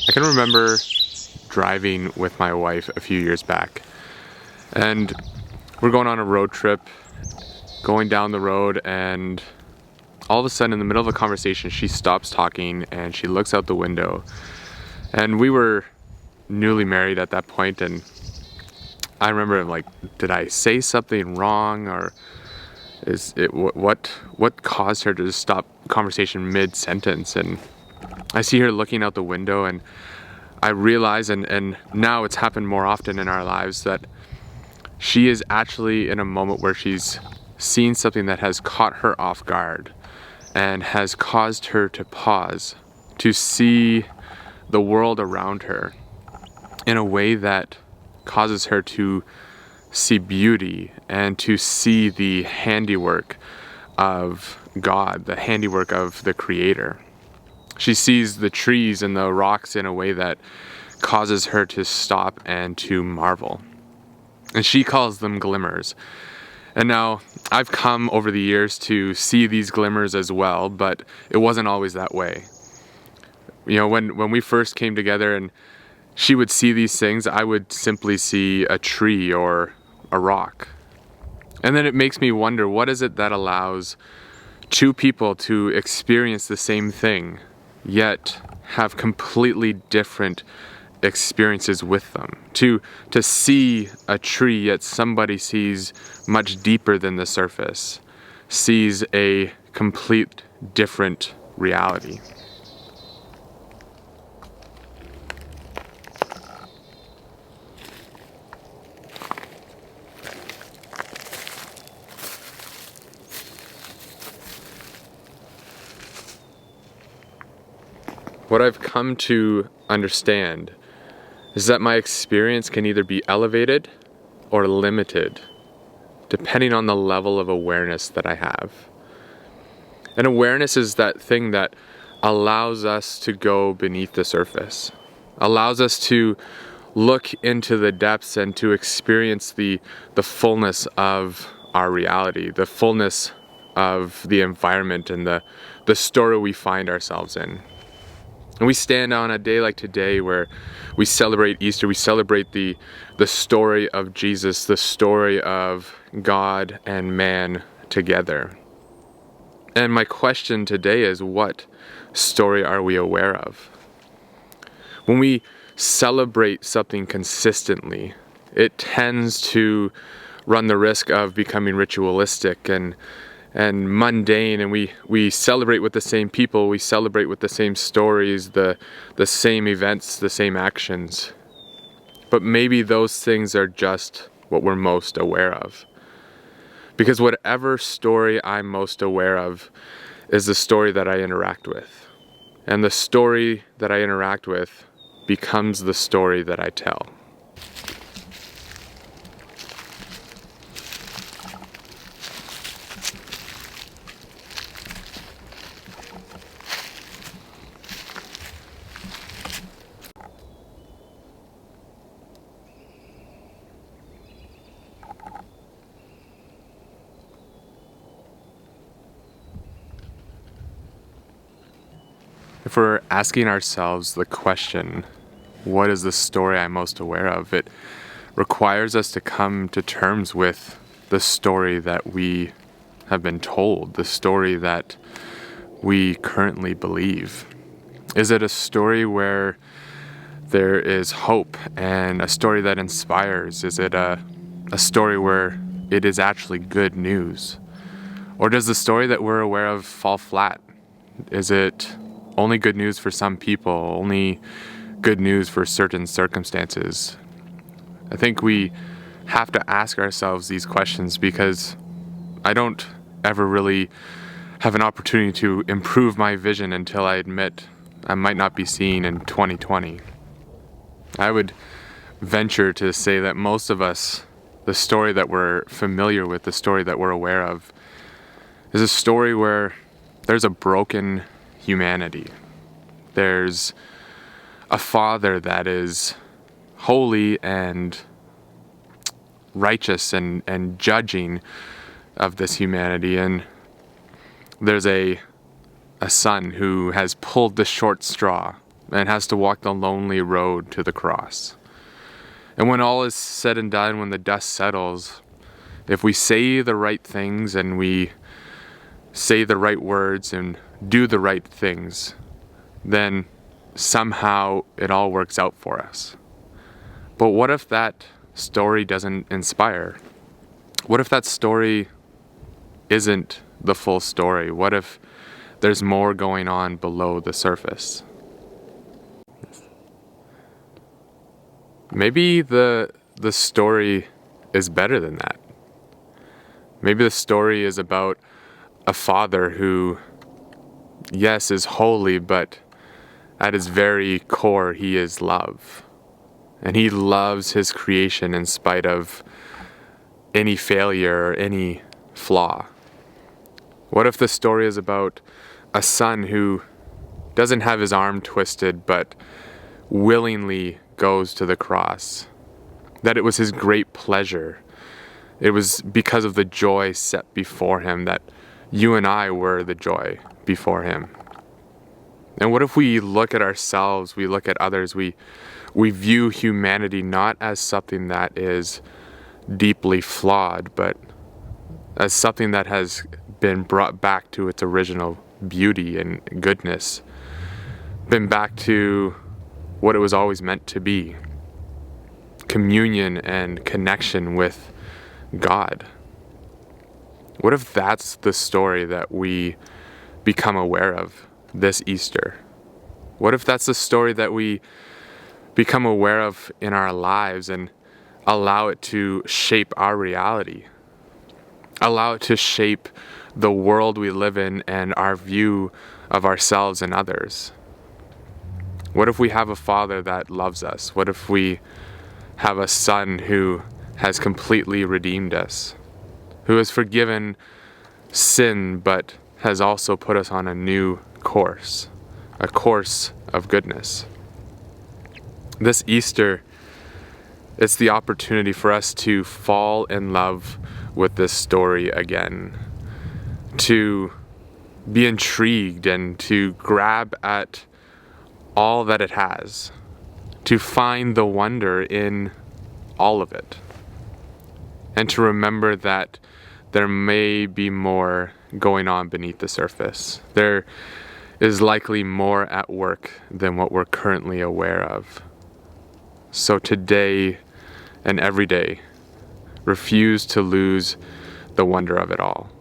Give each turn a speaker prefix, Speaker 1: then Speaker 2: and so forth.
Speaker 1: I can remember driving with my wife a few years back, and we're going on a road trip, going down the road, and all of a sudden in the middle of a conversation she stops talking and she looks out the window. And we were newly married at that point, and I remember like, did I say something wrong, or is it what caused her to just stop conversation mid-sentence? And I see her looking out the window, and I realize, and now it's happened more often in our lives, that she is actually in a moment where she's seen something that has caught her off guard and has caused her to pause, to see the world around her in a way that causes her to see beauty and to see the handiwork of God, the handiwork of the Creator. She sees the trees and the rocks in a way that causes her to stop and to marvel. And she calls them glimmers. And now, I've come over the years to see these glimmers as well, but it wasn't always that way. You know, when we first came together and she would see these things, I would simply see a tree or a rock. And then it makes me wonder, what is it that allows two people to experience the same thing, yet have completely different experiences with them? To see a tree, yet somebody sees much deeper than the surface, sees a complete different reality. What I've come to understand is that my experience can either be elevated or limited, depending on the level of awareness that I have. And awareness is that thing that allows us to go beneath the surface, allows us to look into the depths and to experience the fullness of our reality, the fullness of the environment and the story we find ourselves in. And we stand on a day like today where we celebrate Easter, we celebrate the story of Jesus, the story of God and man together. And my question today is, what story are we aware of? When we celebrate something consistently, it tends to run the risk of becoming ritualistic and mundane, and we celebrate with the same people, we celebrate with the same stories, the same events, the same actions. But maybe those things are just what we're most aware of. Because whatever story I'm most aware of is the story that I interact with. And the story that I interact with becomes the story that I tell. If we're asking ourselves the question, what is the story I'm most aware of? It requires us to come to terms with the story that we have been told, the story that we currently believe. Is it a story where there is hope and a story that inspires? Is it a story where it is actually good news? Or does the story that we're aware of fall flat? Is it only good news for some people, only good news for certain circumstances? I think we have to ask ourselves these questions, because I don't ever really have an opportunity to improve my vision until I admit I might not be seeing in 2020. I would venture to say that most of us, the story that we're familiar with, the story that we're aware of, is a story where there's a broken humanity. There's a Father that is holy and righteous and judging of this humanity, and there's a Son who has pulled the short straw and has to walk the lonely road to the cross. And when all is said and done, when the dust settles, if we say the right things and we say the right words and do the right things, then somehow it all works out for us. But what if that story doesn't inspire? What if that story isn't the full story? What if there's more going on below the surface? Maybe the story is better than that. Maybe the story is about a father who, yes, is holy, but at his very core, he is love. And he loves his creation in spite of any failure or any flaw. What if the story is about a son who doesn't have his arm twisted, but willingly goes to the cross? That it was his great pleasure. It was because of the joy set before him that you and I were the joy before him. And what if we look at ourselves, we look at others, we view humanity not as something that is deeply flawed, but as something that has been brought back to its original beauty and goodness, been back to what it was always meant to be: communion and connection with God. What if that's the story that we become aware of this Easter? What if that's the story that we become aware of in our lives and allow it to shape our reality? Allow it to shape the world we live in and our view of ourselves and others? What if we have a Father that loves us? What if we have a Son who has completely redeemed us, who has forgiven sin but has also put us on a new course, a course of goodness? This Easter, it's the opportunity for us to fall in love with this story again, to be intrigued and to grab at all that it has, to find the wonder in all of it, and to remember that there may be more going on beneath the surface. There is likely more at work than what we're currently aware of. So today and every day, refuse to lose the wonder of it all.